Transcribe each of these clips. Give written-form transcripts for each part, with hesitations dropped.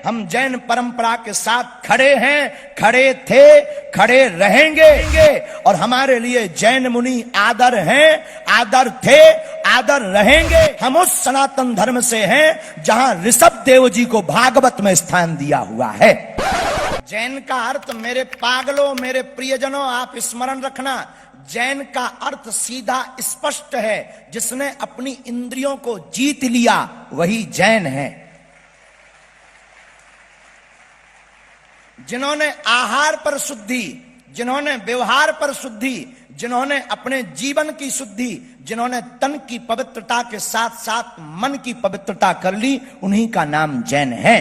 हम जैन परंपरा के साथ खड़े हैं, खड़े थे, खड़े रहेंगे। और हमारे लिए जैन मुनि आदर हैं, आदर थे, आदर रहेंगे। हम उस सनातन धर्म से हैं जहां ऋषभ देव जी को भागवत में स्थान दिया हुआ है। जैन का अर्थ, मेरे पागलों, मेरे प्रियजनों, आप स्मरण रखना, जैन का अर्थ सीधा स्पष्ट है। जिसने अपनी इंद्रियों को जीत लिया वही जैन है। जिन्होंने आहार पर शुद्धि, जिन्होंने व्यवहार पर शुद्धि, जिन्होंने अपने जीवन की शुद्धि, जिन्होंने तन की पवित्रता के साथ साथ मन की पवित्रता कर ली, उन्हीं का नाम जैन है।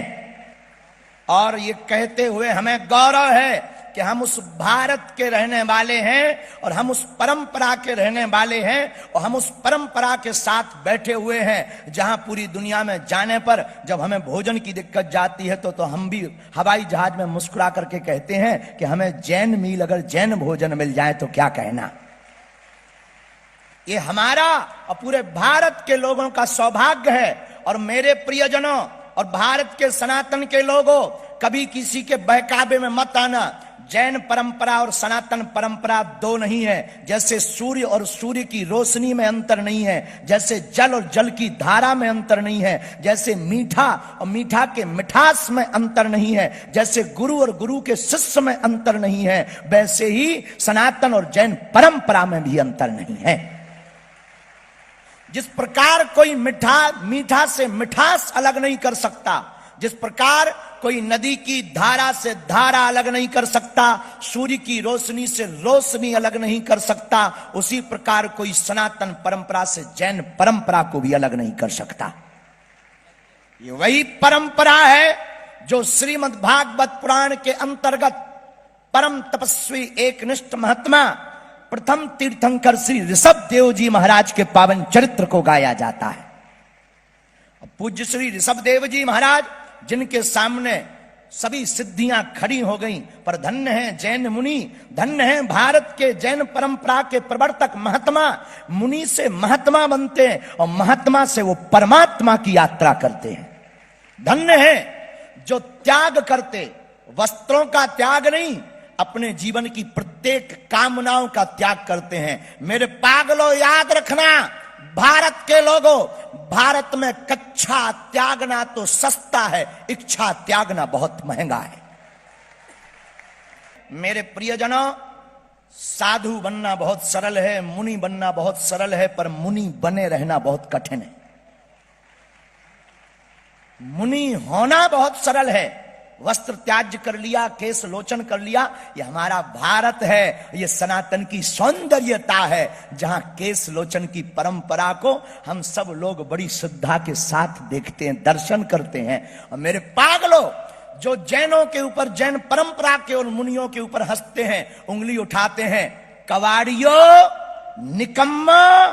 और ये कहते हुए हमें गौरव है कि हम उस भारत के रहने वाले हैं और हम उस परंपरा के रहने वाले हैं और हम उस परंपरा के साथ बैठे हुए हैं जहां पूरी दुनिया में जाने पर जब हमें भोजन की दिक्कत जाती है तो हम भी हवाई जहाज में मुस्कुरा करके कहते हैं कि हमें जैन मील, अगर जैन भोजन मिल जाए तो क्या कहना। ये हमारा और पूरे भारत के लोगों का सौभाग्य है। और मेरे प्रियजनों और भारत के सनातन के लोगों, कभी किसी के बहकावे में मत आना। जैन परंपरा और सनातन परंपरा दो नहीं है। जैसे सूर्य और सूर्य की रोशनी में अंतर नहीं है, जैसे जल और जल की धारा में अंतर नहीं है, जैसे मीठा और मीठा के मिठास में अंतर नहीं है, जैसे गुरु और गुरु के शिष्य में अंतर नहीं है, वैसे ही सनातन और जैन परंपरा में भी अंतर नहीं है। जिस प्रकार कोई मीठा से मिठास अलग नहीं कर सकता, जिस प्रकार कोई नदी की धारा से धारा अलग नहीं कर सकता, सूर्य की रोशनी से रोशनी अलग नहीं कर सकता, उसी प्रकार कोई सनातन परंपरा से जैन परंपरा को भी अलग नहीं कर सकता। ये वही परंपरा है जो श्रीमद् भागवत पुराण के अंतर्गत परम तपस्वी एकनिष्ठ महात्मा प्रथम तीर्थंकर श्री ऋषभ देव जी महाराज के पावन चरित्र को गाया जाता है। पूज्य श्री ऋषभ देव जी महाराज, जिनके सामने सभी सिद्धियां खड़ी हो गईं, पर धन्य हैं जैन मुनि, धन्य हैं भारत के जैन परंपरा के प्रवर्तक महात्मा। मुनि से महात्मा बनते हैं और महात्मा से वो परमात्मा की यात्रा करते हैं। धन्य हैं जो त्याग करते, वस्त्रों का त्याग नहीं, अपने जीवन की प्रत्येक कामनाओं का त्याग करते हैं। मेरे पागलों, याद रखना, भारत के लोगों, भारत में कच्छा त्यागना तो सस्ता है, इच्छा त्यागना बहुत महंगा है। मेरे प्रियजनों, साधु बनना बहुत सरल है, मुनि बनना बहुत सरल है, पर मुनि बने रहना बहुत कठिन है। मुनि होना बहुत सरल है, वस्त्र त्याज कर लिया, केश लोचन कर लिया, ये हमारा भारत है, ये सनातन की सौंदर्यता है, जहां केश लोचन की परंपरा को हम सब लोग बड़ी श्रद्धा के साथ देखते हैं, दर्शन करते हैं। और मेरे पागलों, जो जैनों के ऊपर, जैन परंपरा के और मुनियों के ऊपर हंसते हैं, उंगली उठाते हैं, कवाड़ियों, निकम्मा,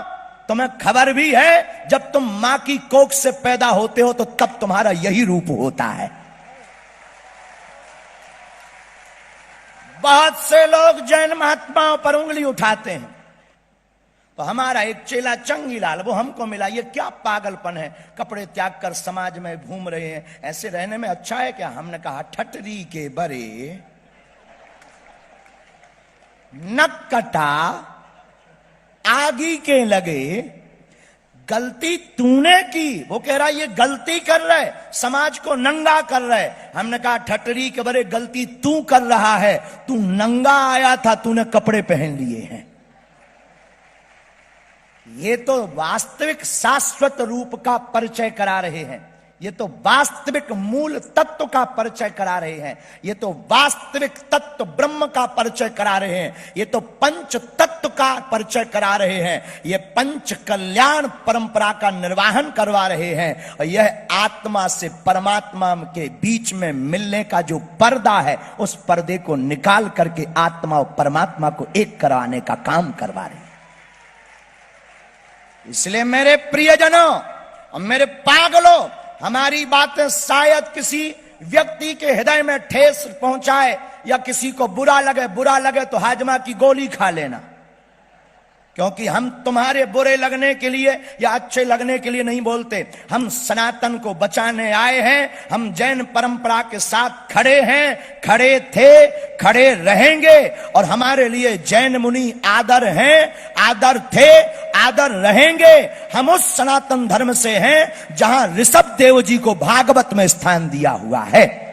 तुम्हें खबर भी है जब तुम मां की कोख से पैदा होते हो तो तब तुम्हारा यही रूप होता है। बहुत से लोग जैन महात्माओं पर उंगली उठाते हैं। तो हमारा एक चेला चंगीलाल, वो हमको मिला, ये क्या पागलपन है, कपड़े त्याग कर समाज में घूम रहे हैं, ऐसे रहने में अच्छा है क्या? हमने कहा, ठटरी के बरे नक कटा आगी के लगे, गलती तूने की। वो कह रहा है ये गलती कर रहे, समाज को नंगा कर रहे। हमने कहा, ठटरी के बरे गलती तू कर रहा है, तू नंगा आया था, तूने कपड़े पहन लिए हैं। ये तो वास्तविक शाश्वत रूप का परिचय करा रहे हैं, ये तो वास्तविक मूल तत्व का परिचय करा रहे हैं, ये तो वास्तविक तत्व ब्रह्म का परिचय करा रहे हैं, ये तो पंच तत्व का परिचय करा रहे हैं, ये पंच कल्याण परंपरा का निर्वाहन करवा रहे हैं। और यह आत्मा से परमात्मा के बीच में मिलने का जो पर्दा है, उस पर्दे को निकाल करके आत्मा और परमात्मा को एक कराने का काम करवा रहे हैं। इसलिए मेरे प्रियजनों और मेरे पागलों, हमारी बातें शायद किसी व्यक्ति के हृदय में ठेस पहुंचाए या किसी को बुरा लगे तो हाजमा की गोली खा लेना। क्योंकि हम तुम्हारे बुरे लगने के लिए या अच्छे लगने के लिए नहीं बोलते। हम सनातन को बचाने आए हैं। हम जैन परंपरा के साथ खड़े हैं, खड़े थे, खड़े रहेंगे। और हमारे लिए जैन मुनि आदर हैं, आदर थे, आदर रहेंगे। हम उस सनातन धर्म से हैं जहां ऋषभ देव जी को भागवत में स्थान दिया हुआ है।